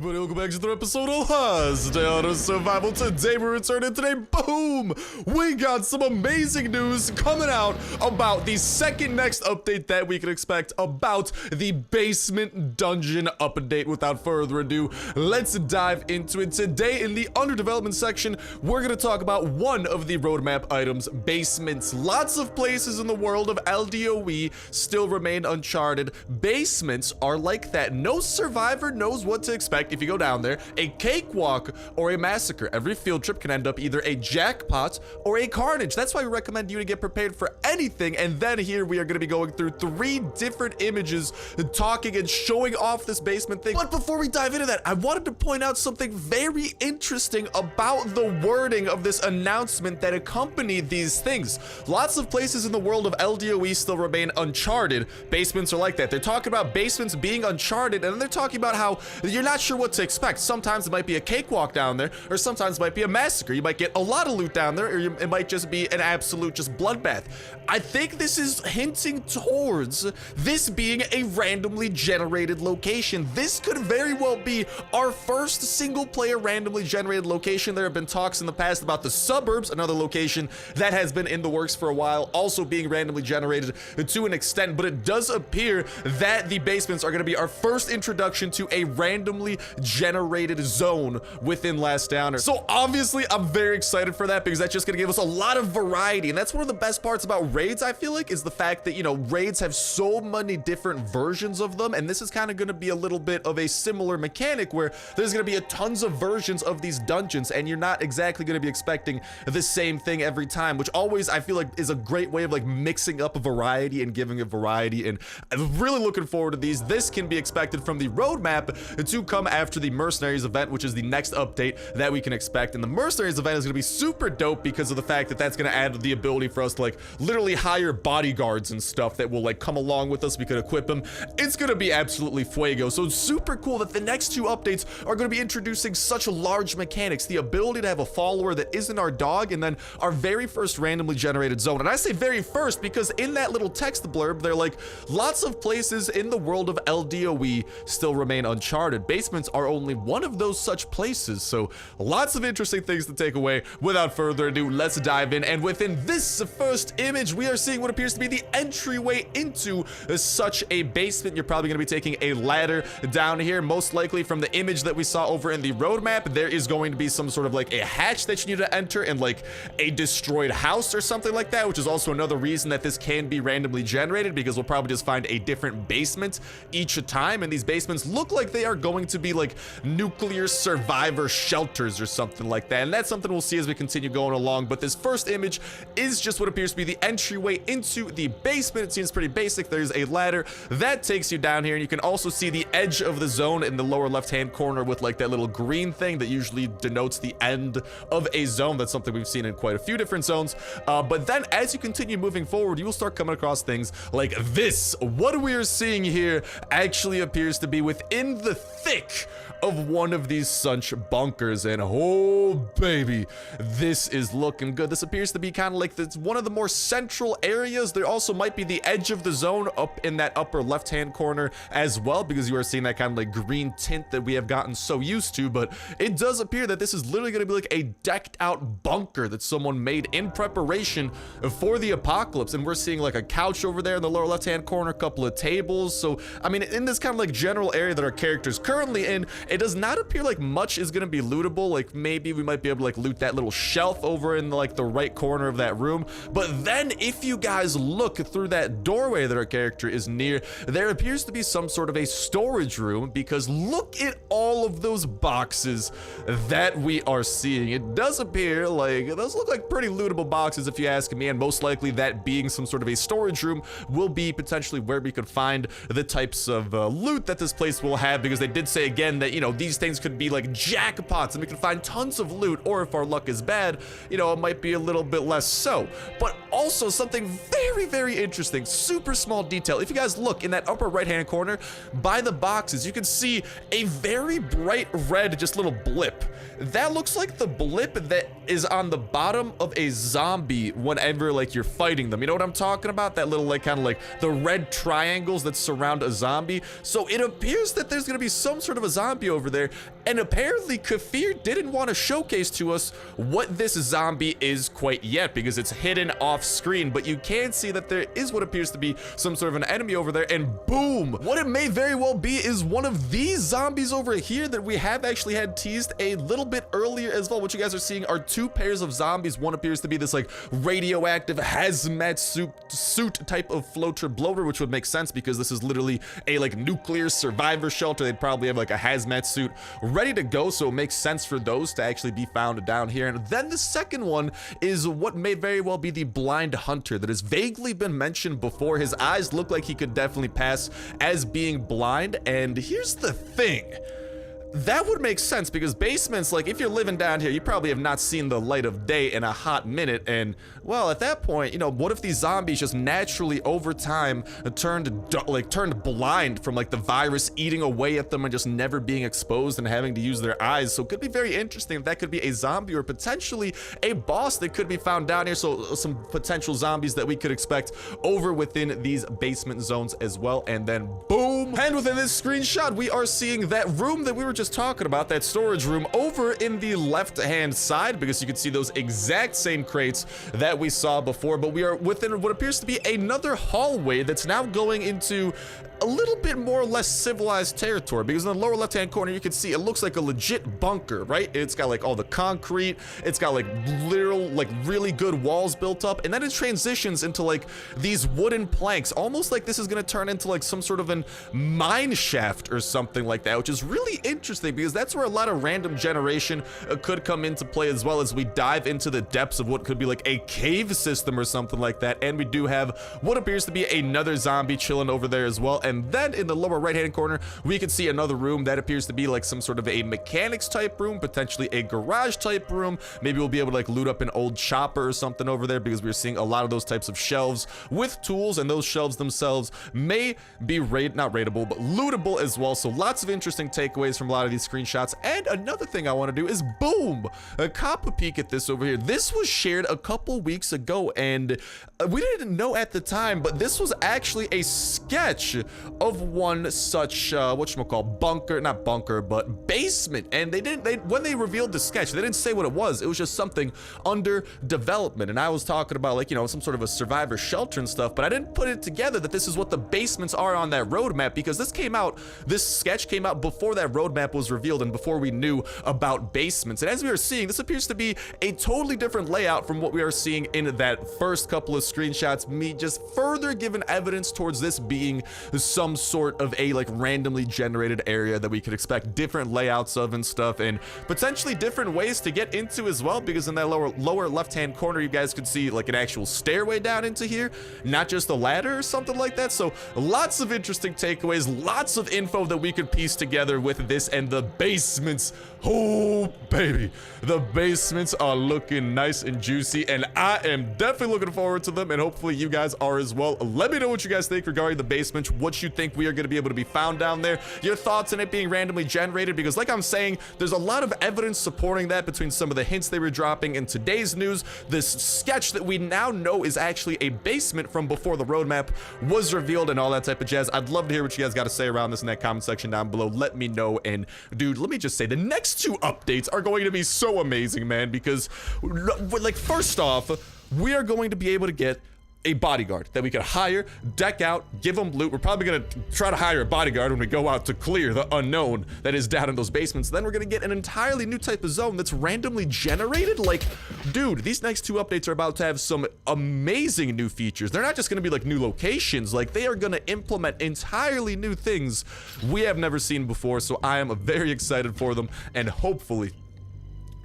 everybody, welcome back to another episode of Last Day on Survival. Today we're returning. Today, boom, we got some amazing news coming out about the second next update that we can expect about the basement dungeon update. Without further ado, let's dive into it. Today in the under development section, we're going to talk about one of the roadmap items, basements. Lots of places in the world of LDoE still remain uncharted. Basements are like that. No survivor knows what to expect if you go down there. A cakewalk or a massacre. Every field trip can end up either a jackpot or a carnage. That's why we recommend you to get prepared for anything. And then here we are going to be going through 3 different images talking and showing off this basement thing. But before we dive into that, I wanted to point out something very interesting about the wording of this announcement that accompanied these things. Lots of places in the world of LDoE still remain uncharted. Basements are like that. They're talking about basements being uncharted, and then they're talking about how you're not sure what to expect. Sometimes it might be a cakewalk down there, or sometimes it might be a massacre. You might get a lot of loot down there, or it might just be an absolute just bloodbath. I think this is hinting towards this being a randomly generated location. This could very well be our first single player randomly generated location. There have been talks in the past about the suburbs, another location that has been in the works for a while, also being randomly generated to an extent, but it does appear that the basements are going to be our first introduction to a randomly generated zone within Last Downer. So obviously I'm very excited for that because that's just going to give us a lot of variety, and that's one of the best parts about raids, I feel like, is the fact that, you know, raids have so many different versions of them, and this is kind of going to be a little bit of a similar mechanic where there's going to be a tons of versions of these dungeons, and you're not exactly going to be expecting the same thing every time, which always I feel like is a great way of like mixing up a variety and giving it variety. And I'm really looking forward to these. This can be expected from the roadmap to come after the Mercenaries event, which is the next update that we can expect. And the Mercenaries event is going to be super dope because of the fact that that's going to add the ability for us to like literally hire bodyguards and stuff that will like come along with us. We could equip them. It's going to be absolutely fuego. So it's super cool that the next 2 updates are going to be introducing such large mechanics, the ability to have a follower that isn't our dog, and then our very first randomly generated zone. And I say very first because in that little text blurb, they're like, lots of places in the world of LDoE still remain uncharted. Basements are only one of those such places. So lots of interesting things to take away. Without further ado, let's dive in. And within this first image, we are seeing what appears to be the entryway into such a basement. You're probably going to be taking a ladder down here. Most likely from the image that we saw over in the roadmap, there is going to be some sort of like a hatch that you need to enter in like a destroyed house or something like that, which is also another reason that this can be randomly generated, because we'll probably just find a different basement each time, and these basements look like they are going to be like nuclear survivor shelters or something like that, and that's something we'll see as we continue going along. But this first image is just what appears to be the entryway into the basement. It seems pretty basic. There's a ladder that takes you down here, and you can also see the edge of the zone in the lower left hand corner with like that little green thing that usually denotes the end of a zone. That's something we've seen in quite a few different zones, but then as you continue moving forward, you will start coming across things like this. What we are seeing here actually appears to be within the thick of one of these such bunkers, and oh baby, this is looking good. This appears to be kind of like this one of the more central areas. There also might be the edge of the zone up in that upper left hand corner as well, because you are seeing that kind of like green tint that we have gotten so used to. But it does appear that this is literally going to be like a decked out bunker that someone made in preparation for the apocalypse. And we're seeing like a couch over there in the lower left hand corner, a couple of tables. So I mean, in this kind of like general area that our character's currently in, it does not appear like much is going to be lootable. Like maybe we might be able to like loot that little shelf over in like the right corner of that room. But then if you guys look through that doorway that our character is near, there appears to be some sort of a storage room, because look at all of those boxes that we are seeing. It does appear like those look like pretty lootable boxes if you ask me, and most likely that being some sort of a storage room will be potentially where we could find the types of loot that this place will have, because they did say again that, you know, these things could be like jackpots and we can find tons of loot, or if our luck is bad, you know, it might be a little bit less so. But also something very, very interesting, super small detail. If you guys look in that upper right-hand corner by the boxes, you can see a very bright red, just little blip. That looks like the blip that is on the bottom of a zombie whenever like you're fighting them. You know what I'm talking about? That little like kind of like the red triangles that surround a zombie. So it appears that there's gonna be some sort of a zombie over there, and apparently Kafir didn't want to showcase to us what this zombie is quite yet because it's hidden off screen, but you can see that there is what appears to be some sort of an enemy over there, and boom, what it may very well be is one of these zombies over here that we have actually had teased a little bit earlier as well. What you guys are seeing are two pairs of zombies. One appears to be this like radioactive hazmat suit type of floater bloater, which would make sense because this is literally a like nuclear survivor shelter. They'd probably have like a hazmat suit ready to go, so it makes sense for those to actually be found down here. And then the second one is what may very well be the blind hunter that has vaguely been mentioned before. His eyes look like he could definitely pass as being blind, and here's the thing. That would make sense because basements, like if you're living down here, you probably have not seen the light of day in a hot minute, and well, at that point, you know, what if these zombies just naturally over time turned blind from like the virus eating away at them and just never being exposed and having to use their eyes? So it could be very interesting if that could be a zombie or potentially a boss that could be found down here. So some potential zombies that we could expect over within these basement zones as well. And then boom, and within this screenshot, we are seeing that room that we were just talking about, that storage room over in the left hand side, because you can see those exact same crates that we saw before, but we are within what appears to be another hallway that's now going into a little bit more or less civilized territory, because in the lower left hand corner you can see it looks like a legit bunker, right? It's got like all the concrete, it's got like literal like really good walls built up, and then it transitions into like these wooden planks, almost like this is going to turn into like some sort of an mine shaft or something like that, which is really interesting because that's where a lot of random generation could come into play, as well as we dive into the depths of what could be like a cave system or something like that. And we do have what appears to be another zombie chilling over there as well. And then in the lower right hand corner we can see another room that appears to be like some sort of a mechanics type room, potentially a garage type room. Maybe we'll be able to like loot up an old chopper or something over there, because we're seeing a lot of those types of shelves with tools, and those shelves themselves may be not raidable but lootable as well. So lots of interesting takeaways from a lot of these screenshots. And another thing I want to do is boom, cop a peek at this over here. This was shared a couple weeks ago, and we didn't know at the time, but this was actually a sketch of one such not bunker but basement. And when they revealed the sketch, they didn't say what it was. It was just something under development, and I was talking about like, you know, some sort of a survivor shelter and stuff, but I didn't put it together that this is what the basements are on that roadmap, because this sketch came out before that roadmap was revealed and before we knew about basements. And as we are seeing, this appears to be a totally different layout from what we are seeing in that first couple of screenshots, me just further giving evidence towards this being some sort of a like randomly generated area that we could expect different layouts of and stuff, and potentially different ways to get into as well, because in that lower left hand corner you guys could see like an actual stairway down into here, not just a ladder or something like that. So lots of interesting takeaways, lots of info that we could piece together with this. And the basements, oh baby, the basements are looking nice and juicy, and I am definitely looking forward to them, and hopefully you guys are as well. Let me know what you guys think regarding the basement, what you think we are going to be able to be found down there, your thoughts on it being randomly generated, because like I'm saying, there's a lot of evidence supporting that between some of the hints they were dropping in today's news, this sketch that we now know is actually a basement from before the roadmap was revealed, and all that type of jazz. I'd love to hear what you guys got to say around this in that comment section down below. Let me know. And dude, let me just say, the next two updates are going to be so amazing, man, because like first off, we are going to be able to get a bodyguard that we could hire, deck out, give them loot. We're probably gonna try to hire a bodyguard when we go out to clear the unknown that is down in those basements. Then we're gonna get an entirely new type of zone that's randomly generated. Like, dude, these next two updates are about to have some amazing new features. They're not just gonna be like new locations, like they are gonna implement entirely new things we have never seen before. So I am very excited for them, and hopefully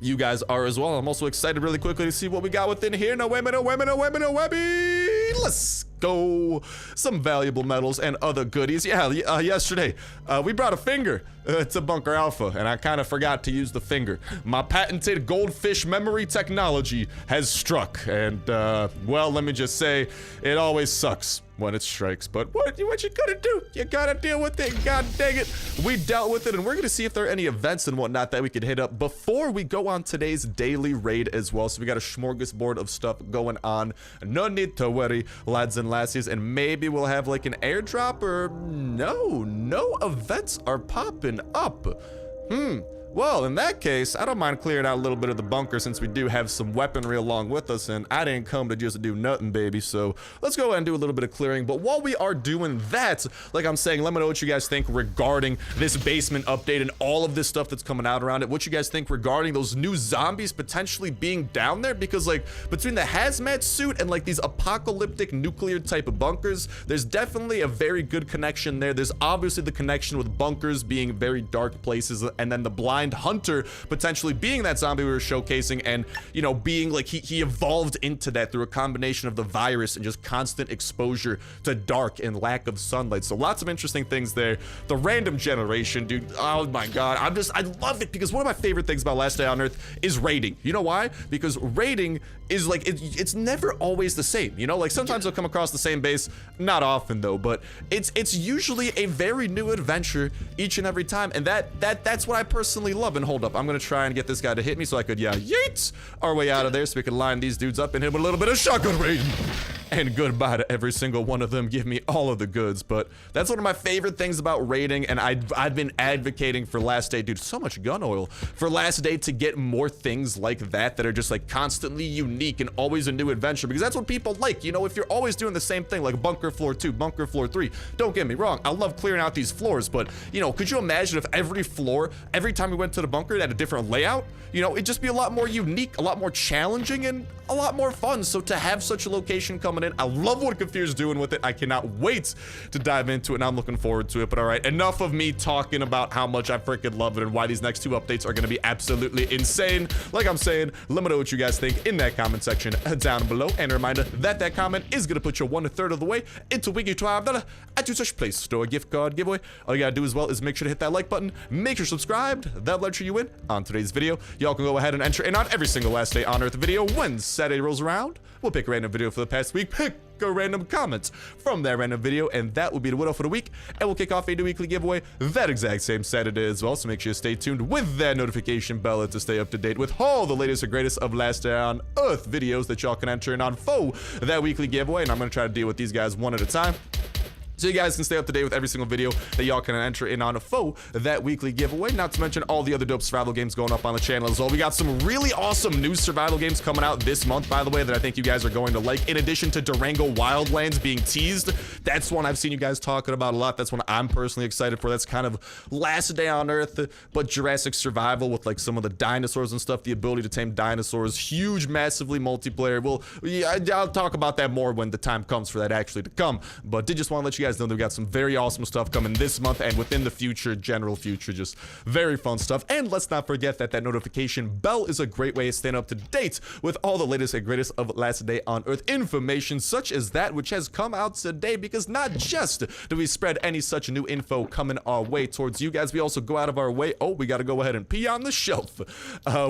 you guys are as well. I'm also excited really quickly to see what we got within here. No women, no women, no women, no women. let's go. Some valuable metals and other goodies. Yeah, yesterday we brought a finger to Bunker Alpha, and I kind of forgot to use the finger. My patented goldfish memory technology has struck, and well, let me just say, it always sucks when it strikes, but what you gonna do? You gotta deal with it. God dang it, we dealt with it, and we're gonna see if there are any events and whatnot that we could hit up before we go on today's daily raid as well. So we got a smorgasbord of stuff going on. No need to worry, lads and lassies, and maybe we'll have like an airdrop, or no events are popping up. Well, in that case, I don't mind clearing out a little bit of the bunker since we do have some weaponry along with us, and I didn't come to just do nothing, baby. So let's go ahead and do a little bit of clearing. But while we are doing that, like I'm saying, let me know what you guys think regarding this basement update and all of this stuff that's coming out around it. What you guys think regarding those new zombies potentially being down there? Because like between the hazmat suit and like these apocalyptic nuclear type of bunkers, there's definitely a very good connection there. There's obviously the connection with bunkers being very dark places, and then the blind hunter potentially being that zombie we were showcasing, and you know, being like he evolved into that through a combination of the virus and just constant exposure to dark and lack of sunlight. So lots of interesting things there. The random generation, dude, oh my god, I love it, because one of my favorite things about Last Day on Earth is raiding. You know why? Because raiding is like it's never always the same, you know, like sometimes I'll come across the same base, not often though, but it's usually a very new adventure each and every time, and that's what I personally love. And hold up, I'm gonna try and get this guy to hit me so I could yeet our way out of there, so we can line these dudes up and hit him with a little bit of shotgun raid. And goodbye to every single one of them. Give me all of the goods. But that's one of my favorite things about raiding, and I've been advocating for Last Day, dude, so much gun oil, for Last Day to get more things like that are just like constantly unique and always a new adventure, because that's what people like. You know, if you're always doing the same thing, like bunker floor 2, bunker floor 3, don't get me wrong, I love clearing out these floors, but you know, could you imagine if every floor, every time we went to the bunker, it had a different layout? You know, it'd just be a lot more unique, a lot more challenging, and a lot more fun. So to have such a location coming in, I love what Kafir's doing with it. I cannot wait to dive into it, and I'm looking forward to it. But all right, enough of me talking about how much I freaking love it and why these next 2 updates are going to be absolutely insane. Like I'm saying, let me know what you guys think in that comment section down below, and a reminder that that comment is going to put you 1/3 of the way into Wiggy $12 at your such place store gift card giveaway. All you gotta do as well is make sure to hit that like button, make sure you're subscribed. That'll enter you in on today's video. Y'all can go ahead and enter in on every single Last Day on Earth video. When Saturday rolls around, we'll pick a random video for the past week, pick a random comment from that random video, and that will be the widow for the week, and we'll kick off a new weekly giveaway that exact same Saturday as well. So make sure you stay tuned with that notification bell to stay up to date with all the latest and greatest of Last Day on Earth videos that y'all can enter in on for that weekly giveaway. And I'm gonna try to deal with these guys one at a time, so you guys can stay up to date with every single video that y'all can enter in on for that weekly giveaway. Not to mention all the other dope survival games going up on the channel as well. We got some really awesome new survival games coming out this month, by the way, that I think you guys are going to like. In addition to Durango Wildlands being teased, that's one I've seen you guys talking about a lot. That's one I'm personally excited for. That's kind of Last Day on Earth, but Jurassic Survival with like some of the dinosaurs and stuff, the ability to tame dinosaurs, huge, massively multiplayer. Well, yeah, I'll talk about that more when the time comes for that actually to come, but did just want to let you guys know that we got some very awesome stuff coming this month and within the future, general future, just very fun stuff. And let's not forget that that notification bell is a great way to stay up to date with all the latest and greatest of Last Day on Earth information, such as that which has come out today, because not just do we spread any such new info coming our way towards you guys, we also go out of our way. Oh, we got to go ahead and pee on the shelf.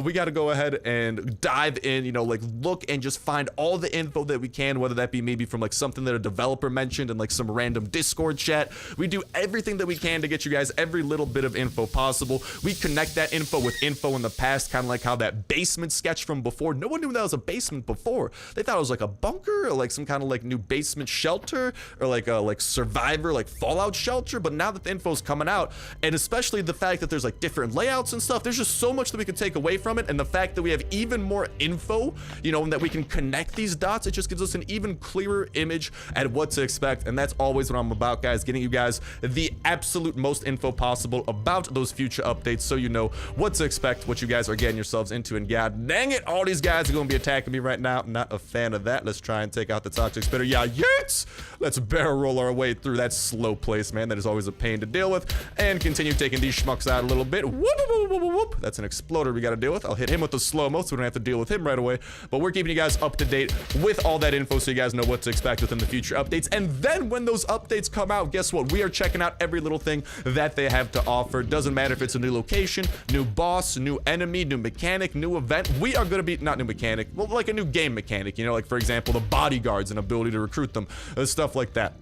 We got to go ahead and dive in, you know, like look and just find all the info that we can, whether that be maybe from like something that a developer mentioned and like some random Discord chat. We do everything that we can to get you guys every little bit of info possible. We connect that info with info in the past, kind of like how that basement sketch from before, no one knew that was a basement before. They thought it was like a bunker or like some kind of like new basement shelter or like a survivor, like Fallout shelter. But now that the info is coming out, and especially the fact that there's like different layouts and stuff, there's just so much that we can take away from it. And the fact that we have even more info, you know, and that we can connect these dots, it just gives us an even clearer image at what to expect. And that's always what what I'm about, guys. Getting you guys the absolute most info possible about those future updates so you know what to expect, what you guys are getting yourselves into. And god dang it, all these guys are going to be attacking me right now. Not a fan of that. Let's try and take out the toxic spitter. Yeah, yes! Let's barrel roll our way through that slow place, man. That is always a pain to deal with. And continue taking these schmucks out a little bit. Whoop, whoop, whoop, whoop, whoop. That's an exploder we got to deal with. I'll hit him with the slow-mo so we don't have to deal with him right away. But we're keeping you guys up to date with all that info so you guys know what to expect within the future updates. And then when those updates come out, guess what? We are checking out every little thing that they have to offer. Doesn't matter if it's a new location, new boss, new enemy, new mechanic, new event. We are going to be, not new mechanic, well, like a new game mechanic, you know, like for example, the bodyguards and ability to recruit them, stuff like that.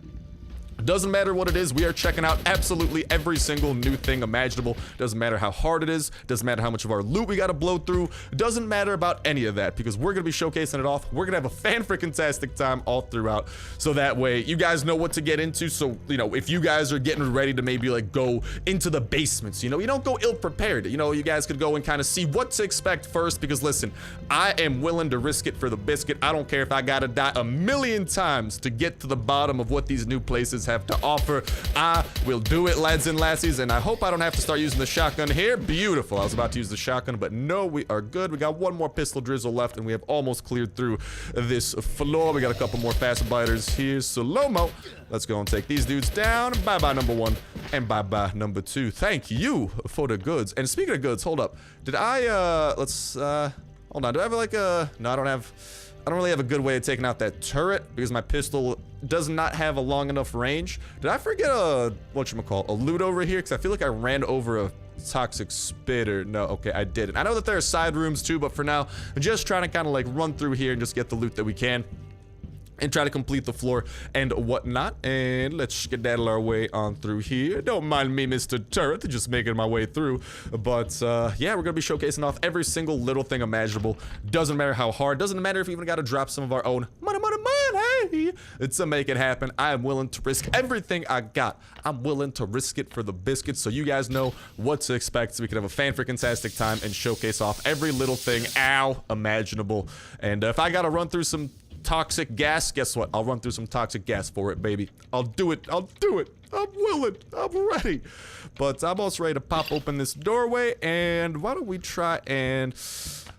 Doesn't matter what it is, we are checking out absolutely every single new thing imaginable. Doesn't matter how hard it is, doesn't matter how much of our loot we gotta blow through, doesn't matter about any of that, because we're gonna be showcasing it off. We're gonna have a fan-freaking-tastic time all throughout, so that way you guys know what to get into. So, you know, if you guys are getting ready to maybe like go into the basements, you know, you don't go ill-prepared. You know, you guys could go and kind of see what to expect first, because listen, I am willing to risk it for the biscuit. I don't care if I gotta die a million times to get to the bottom of what these new places have to offer. I will do it, lads and lassies, and I hope I don't have to start using the shotgun here. Beautiful. I was about to use the shotgun, but no, we are good. We got one more pistol drizzle left, and we have almost cleared through this floor. We got a couple more fast biters here. Slow-mo. Let's go and take these dudes down. Bye-bye, number one, and bye-bye, number two. Thank you for the goods. And speaking of goods, hold up. Did I, let's, hold on. Do I have like a, no, I don't really have a good way of taking out that turret because my pistol does not have a long enough range. Did I forget a loot over here? Because I feel like I ran over a toxic spitter. No, okay, I didn't. I know that there are side rooms too, but for now, I'm just trying to kind of like run through here and just get the loot that we can and try to complete the floor and whatnot. And let's skedaddle our way on through here. Don't mind me, Mr. Turret, just making my way through. But yeah, we're gonna be showcasing off every single little thing imaginable. Doesn't matter how hard, doesn't matter if we even gotta drop some of our own money to make it happen. I am willing to risk everything I got. I'm willing to risk it for the biscuits, so you guys know what to expect, so we can have a fan-freaking-tastic time and showcase off every little thing, imaginable. And if I gotta run through some toxic gas, guess what? I'll run through some toxic gas for it, baby. I'll do it. I'll do it. I'm willing. I'm ready. But I'm almost ready to pop open this doorway, and why don't we try and...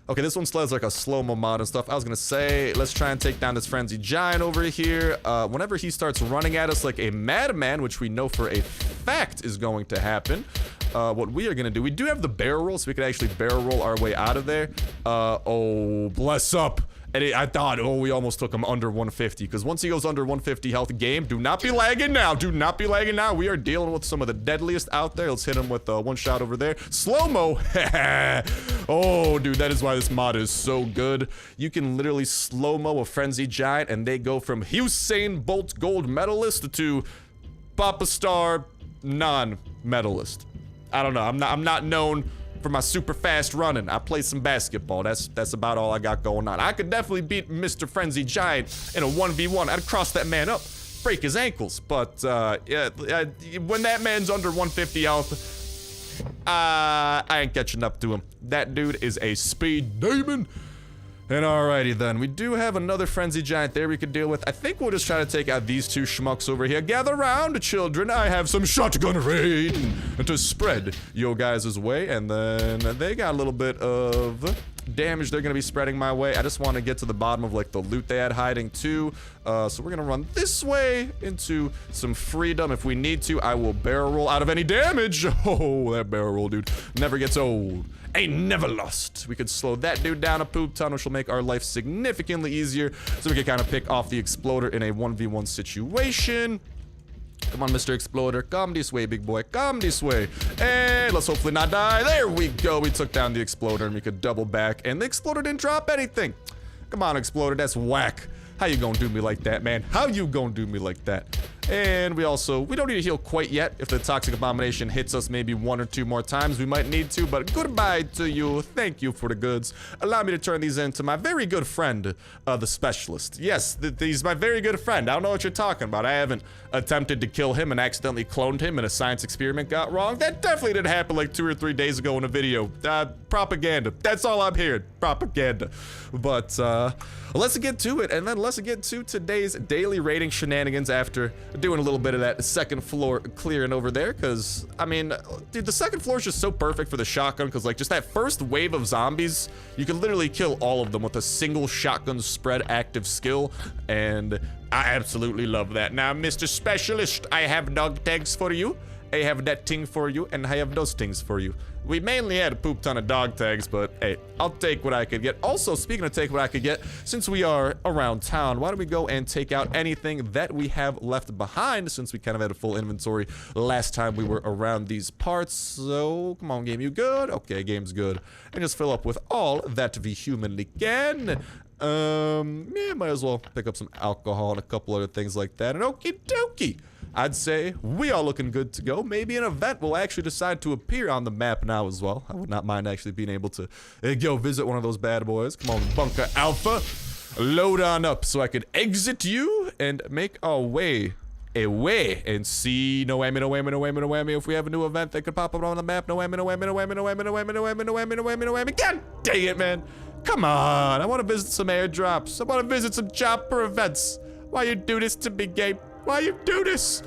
Okay, this one still has like a slow-mo mod and stuff. I was gonna say, let's try and take down this frenzied giant over here. Whenever he starts running at us like a madman, which we know for a fact is going to happen, what we are gonna do, we do have the barrel roll, so we could actually barrel roll our way out of there. Oh, bless up. And I thought, oh, we almost took him under 150, because once he goes under 150 health game, do not be lagging now. Do not be lagging now. We are dealing with some of the deadliest out there. Let's hit him with one shot over there. Slow-mo. Oh, dude, that is why this mod is so good. You can literally slow-mo a frenzied giant, and they go from Usain Bolt gold medalist to Papa Star non-medalist. I don't know. I'm not known for my super fast running. I play some basketball. That's about all I got going on. I could definitely beat Mr. Frenzy Giant in a 1v1. I'd cross that man up, break his ankles. But yeah, when that man's under 150 health, I ain't catching up to him. That dude is a speed demon. And alrighty then, we do have another frenzy giant there we could deal with. I think we'll just try to take out these two schmucks over here. Gather round, children. I have some shotgun rain to spread your guys' way. And then they got a little bit of damage they're gonna be spreading my way. I just want to get to the bottom of like the loot they had hiding too. So we're gonna run this way into some freedom. If we need to, I will barrel roll out of any damage. Oh, that barrel roll, dude, never gets old. Ain't never lost. We could slow that dude down a poop ton, which will make our life significantly easier, so we can kind of pick off the exploder in a 1v1 situation. Come on, Mr. Exploder. Come this way, big boy. Come this way. And let's hopefully not die. There we go. We took down the exploder, and we could double back, and the exploder didn't drop anything. Come on, exploder. That's whack. How you gonna do me like that, man? How you gonna do me like that? And we don't need to heal quite yet. If the toxic abomination hits us maybe 1 or 2 more times, we might need to, but goodbye to you. Thank you for the goods. Allow me to turn these into my very good friend, the specialist. Yes, he's my very good friend. I don't know what you're talking about. I haven't attempted to kill him and accidentally cloned him and a science experiment got wrong. That definitely did happen like 2 or 3 days ago in a video. Propaganda. That's all I'm hearing. Propaganda. But let's get to it, and then let's get to today's daily rating shenanigans after doing a little bit of that second floor clearing over there, because, I mean, dude, the second floor is just so perfect for the shotgun, because, like, just that first wave of zombies, you can literally kill all of them with a single shotgun spread active skill, and I absolutely love that. Now, Mr. Specialist, I have dog tags for you, I have that ting for you, and I have those tings for you. We mainly had a poop ton of dog tags, but hey, I'll take what I could get. Also, speaking of take what I could get, since we are around town, why don't we go and take out anything that we have left behind, since we kind of had a full inventory last time we were around these parts. So, come on, game, you good? Okay, game's good. And just fill up with all that we humanly can. Yeah, might as well pick up some alcohol and a couple other things like that. And okie dokie. I'd say we are looking good to go. Maybe an event will actually decide to appear on the map now as well. I would not mind actually being able to go visit one of those bad boys. Come on, Bunker Alpha. Load on up so I could exit you and make our way away and see. No whammy, no whammy, no whammy, no whammy. If we have a new event that could pop up on the map, no whammy, no whammy, no whammy, no whammy, no whammy, no whammy, no whammy, no whammy, no whammy. God dang it, man. Come on. I want to visit some airdrops. I want to visit some chopper events. Why you do this to me, Gabe? Why you do this?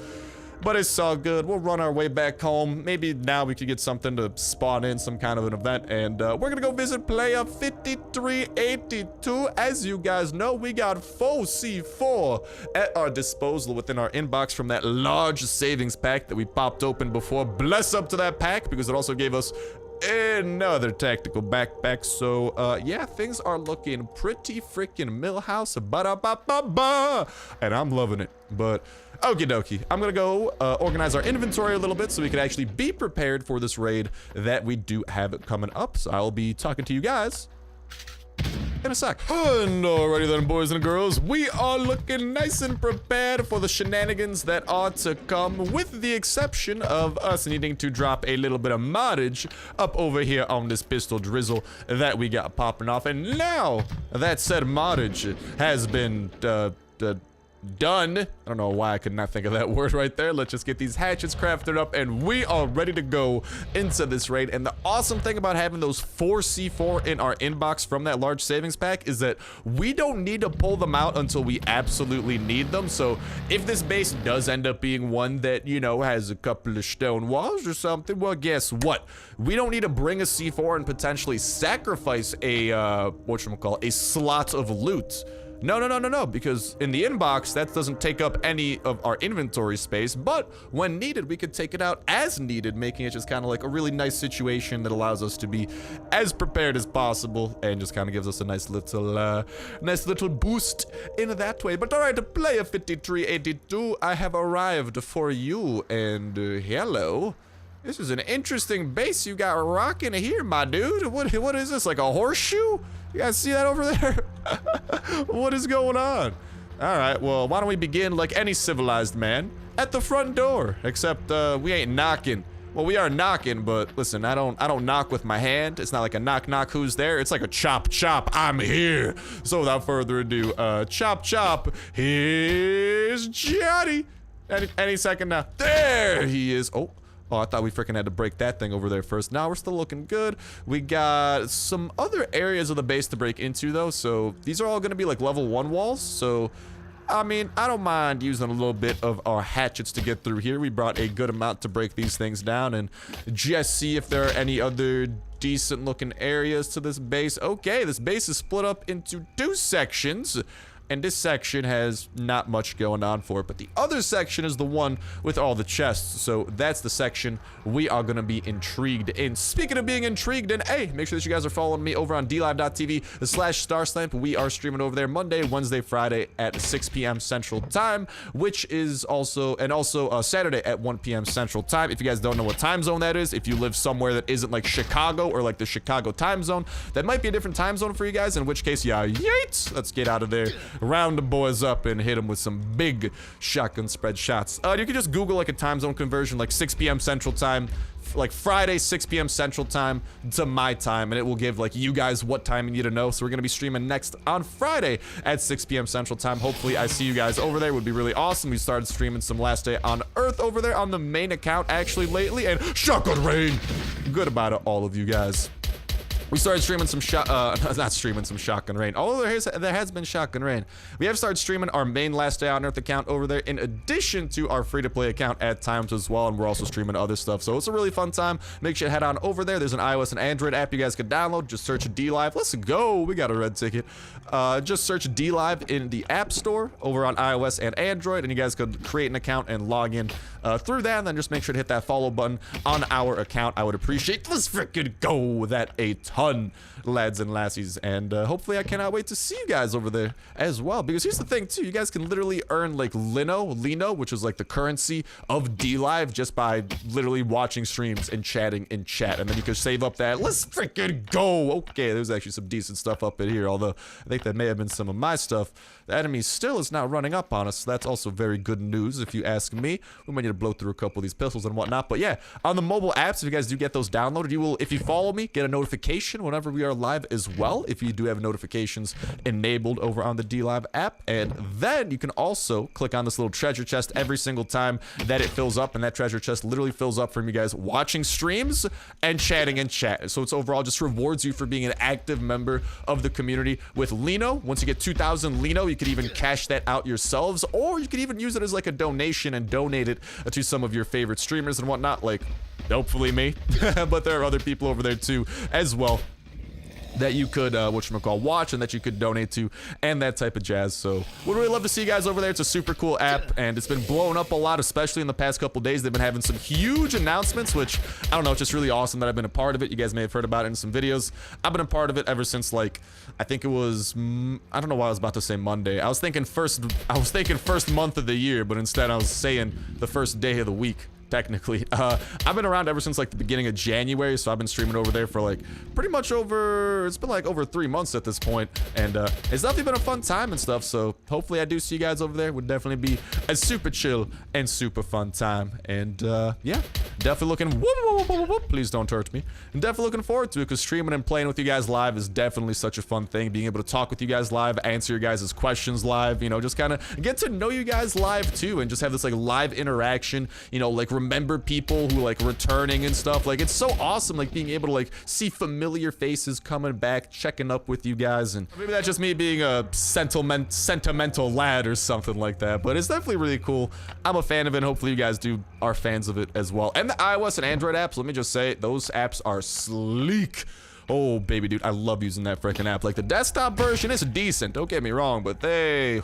But it's all good. We'll run our way back home. Maybe now we could get something to spawn in some kind of an event. And we're gonna go visit player 5382. As you guys know, we got 4C4 at our disposal within our inbox from that large savings pack that we popped open before. Bless up to that pack, because it also gave us another tactical backpack. So yeah, things are looking pretty freaking Millhouse, ba-da-ba-ba-ba, and I'm loving it. But okie dokie, I'm gonna go organize our inventory a little bit so we can actually be prepared for this raid that we do have coming up. So I'll be talking to you guys in a sec. And alrighty then, boys and girls, we are looking nice and prepared for the shenanigans that are to come, with the exception of us needing to drop a little bit of moddage up over here on this pistol drizzle that we got popping off. And now that said moddage has been done. I don't know why I could not think of that word right there. Let's just get these hatchets crafted up and we are ready to go into this raid. And the awesome thing about having those 4C4 in our inbox from that large savings pack is that we don't need to pull them out until we absolutely need them. So if this base does end up being one that, you know, has a couple of stone walls or something, well, guess what? We don't need to bring a C4 and potentially sacrifice a whatchamacallit, a slot of loot. No, because in the inbox, that doesn't take up any of our inventory space, but when needed, we could take it out as needed, making it just kind of like a really nice situation that allows us to be as prepared as possible and just kind of gives us a nice little boost in that way. But all right, player 5382, I have arrived for you, and hello. This is an interesting base you got rocking here, my dude. What is this, like a horseshoe? You guys see that over there? What is going on? All right, well, why don't we begin like any civilized man at the front door? Except we ain't knocking. Well, we are knocking, but listen, I don't knock with my hand. It's not like a knock knock, who's there? It's like a chop chop, I'm here. So without further ado, chop chop, here's Johnny. Any second now. There he is. Oh, I thought we freaking had to break that thing over there first. Now we're still looking good. We got some other areas of the base to break into, though. So these are all going to be like level 1 walls. So, I mean, I don't mind using a little bit of our hatchets to get through here. We brought a good amount to break these things down and just see if there are any other decent looking areas to this base. Okay, this base is split up into 2 sections. And this section has not much going on for it, but the other section is the one with all the chests. So that's the section we are going to be intrigued in. Speaking of being intrigued in, hey, make sure that you guys are following me over on dlive.tv/Starsnipe. We are streaming over there Monday, Wednesday, Friday at 6 p.m. Central Time, which is also Saturday at 1 p.m. Central Time. If you guys don't know what time zone that is, if you live somewhere that isn't like Chicago or like the Chicago time zone, that might be a different time zone for you guys, in which case, yeah, yeet, let's get out of there. Round the boys up and hit them with some big shotgun spread shots. You can just Google like a time zone conversion, like 6 p.m. Central Time, like Friday, 6 p.m. Central Time to my time, and it will give like you guys what time you need to know. So we're gonna be streaming next on Friday at 6 p.m. Central Time. Hopefully I see you guys over there. Would be really awesome. We started streaming some Last Day on Earth over there on the main account actually lately, and shotgun rain. Good about it, all of you guys. We started streaming some not streaming some Shotgun Rain. Although there has been Shotgun Rain. We have started streaming our main Last Day on Earth account over there, in addition to our free-to-play account at times as well, and we're also streaming other stuff. So it's a really fun time. Make sure you head on over there. There's an iOS and Android app you guys can download. Just search DLive. Let's go. We got a red ticket. Just search DLive in the App Store over on iOS and Android, and you guys could create an account and log in through that, and then just make sure to hit that follow button on our account. I would appreciate. Let's freaking go that a ton, lads and lassies, and hopefully I cannot wait to see you guys over there as well, because here's the thing too, you guys can literally earn like Lino, which is like the currency of DLive, just by literally watching streams and chatting in chat, and then you can save up that. Let's freaking go. Okay, there's actually some decent stuff up in here, although I think that may have been some of my stuff. The enemy still is not running up on us, so that's also very good news if you ask me. We might need to blow through a couple of these pistols and whatnot, but yeah, on the mobile apps, if you guys do get those downloaded, you will, if you follow me, get a notification whenever we are live as well, if you do have notifications enabled over on the DLive app. And then you can also click on this little treasure chest every single time that it fills up, and that treasure chest literally fills up from you guys watching streams and chatting in chat. So it's overall just rewards you for being an active member of the community with Lino. Once you get 2,000 Lino, you could even cash that out yourselves, or you could even use it as like a donation and donate it to some of your favorite streamers and whatnot, like hopefully me. But there are other people over there too as well that you could watch and that you could donate to and that type of jazz. So would really love to see you guys over there. It's a super cool app, and it's been blowing up a lot, especially in the past couple days. They've been having some huge announcements, which I don't know, it's just really awesome that I've been a part of it. You guys may have heard about it in some videos. I've been a part of it ever since, like, I think it was I don't know why I was about to say Monday. I was thinking first month of the year, but instead I was saying the first day of the week. Technically, I've been around ever since like the beginning of January, so I've been streaming over there for like pretty much it's been like over 3 months at this point, and it's definitely been a fun time and stuff. So hopefully I do see you guys over there. Would definitely be a super chill and super fun time, and yeah, definitely looking please don't hurt me, and definitely looking forward to it, because streaming and playing with you guys live is definitely such a fun thing. Being able to talk with you guys live, answer your guys' questions live, you know, just kind of get to know you guys live too, and just have this like live interaction, you know, like remember people who like returning and stuff. Like, it's so awesome, like being able to like see familiar faces coming back, checking up with you guys. And maybe that's just me being a sentimental lad or something like that, but it's definitely really cool. I'm a fan of it, and hopefully you guys are fans of it as well. And the iOS and Android apps, let me just say, those apps are sleek. Oh, baby, dude, I love using that freaking app. Like, the desktop version is decent, don't get me wrong, but the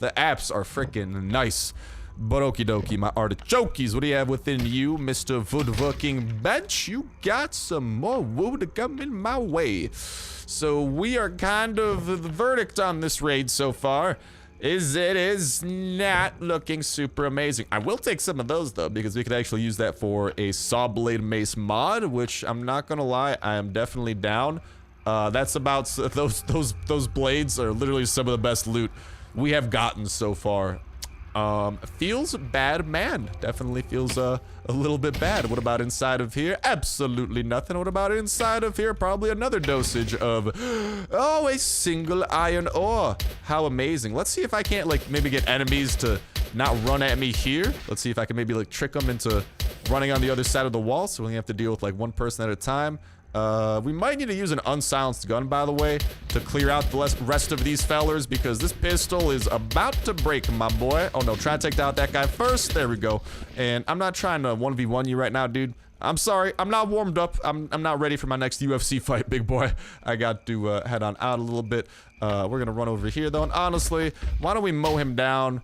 apps are freaking nice. But okie dokie, my artichokes, what do you have within you, Mr. Woodworking Bench? You got some more wood coming my way. So we are kind of the verdict on this raid so far is it is not looking super amazing. I will take some of those though, because we could actually use that for a saw blade mace mod, which I'm not gonna lie, I am definitely down. That's about those blades are literally some of the best loot we have gotten so far. Feels bad, man. Definitely feels a little bit bad. What about inside of here? Absolutely nothing. What about inside of here? Probably another dosage of, oh, a single iron ore. How amazing. Let's see if I can't, like, maybe get enemies to not run at me here. Let's see if I can maybe, like, trick them into running on the other side of the wall, so we only have to deal with, like, one person at a time. We might need to use an unsilenced gun, by the way, to clear out the rest of these fellers, because this pistol is about to break, my boy. Oh no, try to take out that guy first. There we go. And I'm not trying to 1v1 you right now, dude. I'm sorry, I'm not warmed up. I'm not ready for my next UFC fight, big boy. I got to head on out a little bit. We're gonna run over here though, and honestly, why don't we mow him down?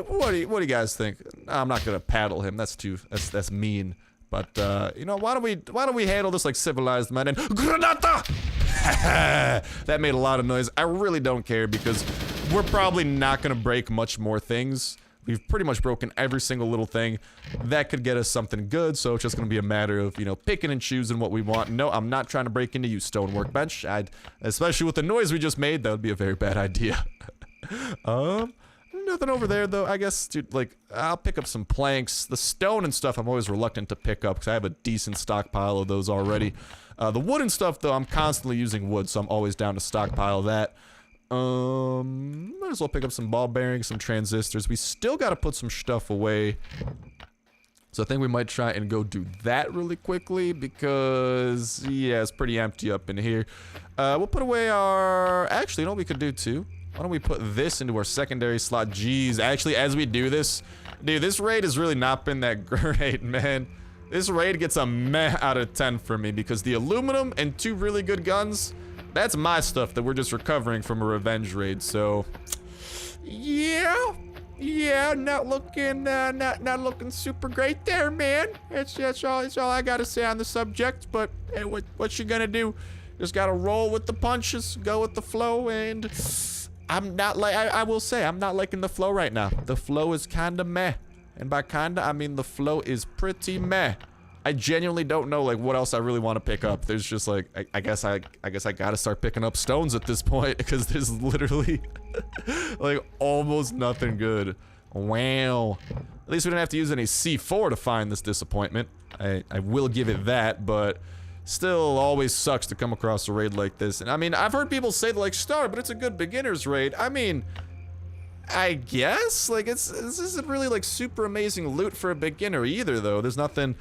What do you guys think? I'm not gonna paddle him. That's mean. But, you know, why don't we handle this like civilized men and Granata! That made a lot of noise. I really don't care, because we're probably not gonna break much more things. We've pretty much broken every single little thing that could get us something good, so it's just gonna be a matter of, you know, picking and choosing what we want. No, I'm not trying to break into you, stone workbench. Especially with the noise we just made, that would be a very bad idea. Nothing over there though. I guess, dude, like, I'll pick up some planks. The stone and stuff I'm always reluctant to pick up, because I have a decent stockpile of those already. The wooden stuff though, I'm constantly using wood, so I'm always down to stockpile that. Might as well pick up some ball bearings, some transistors. We still gotta put some stuff away So I think we might try and go do that really quickly because, yeah, it's pretty empty up in here. We'll put away our... Actually, you know what we could do too? Why don't we put this into our secondary slot? Jeez, actually, as we do this... Dude, this raid has really not been that great, man. This raid gets a meh out of 10 for me because the aluminum and 2 really good guns, that's my stuff that we're just recovering from a revenge raid, so... Yeah, not looking super great there, man. It's all I gotta say on the subject. But hey, what you gonna do? Just gotta roll with the punches, go with the flow, and I'm not like I will say I'm not liking the flow right now. The flow is kinda meh, and by kinda I mean the flow is pretty meh. I genuinely don't know like what else I really want to pick up. There's just like I guess I gotta start picking up stones at this point because there's literally like almost nothing good. Wow. At least we didn't have to use any C4 to find this disappointment. I will give it that, but still always sucks to come across a raid like this. And I mean, I've heard people say like Star, but it's a good beginner's raid. I mean, I guess like this isn't really like super amazing loot for a beginner either though. There's nothing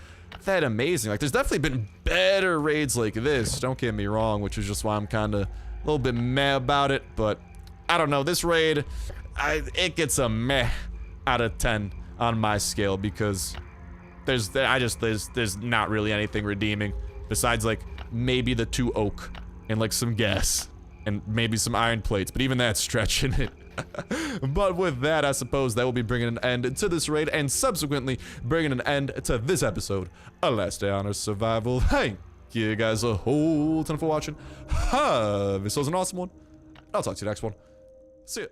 that amazing. Like there's definitely been better raids like this, don't get me wrong, which is just why I'm kind of a little bit meh about it, but I don't know, this raid it gets a meh out of 10 on my scale because there's not really anything redeeming besides like maybe the 2 oak and like some gas and maybe some iron plates, but even that's stretching it. But with that, I suppose that will be bringing an end to this raid and subsequently bringing an end to this episode of Last Day on Earth Survival. Thank you guys a whole ton for watching. This was an awesome one. I'll talk to you next one. See ya.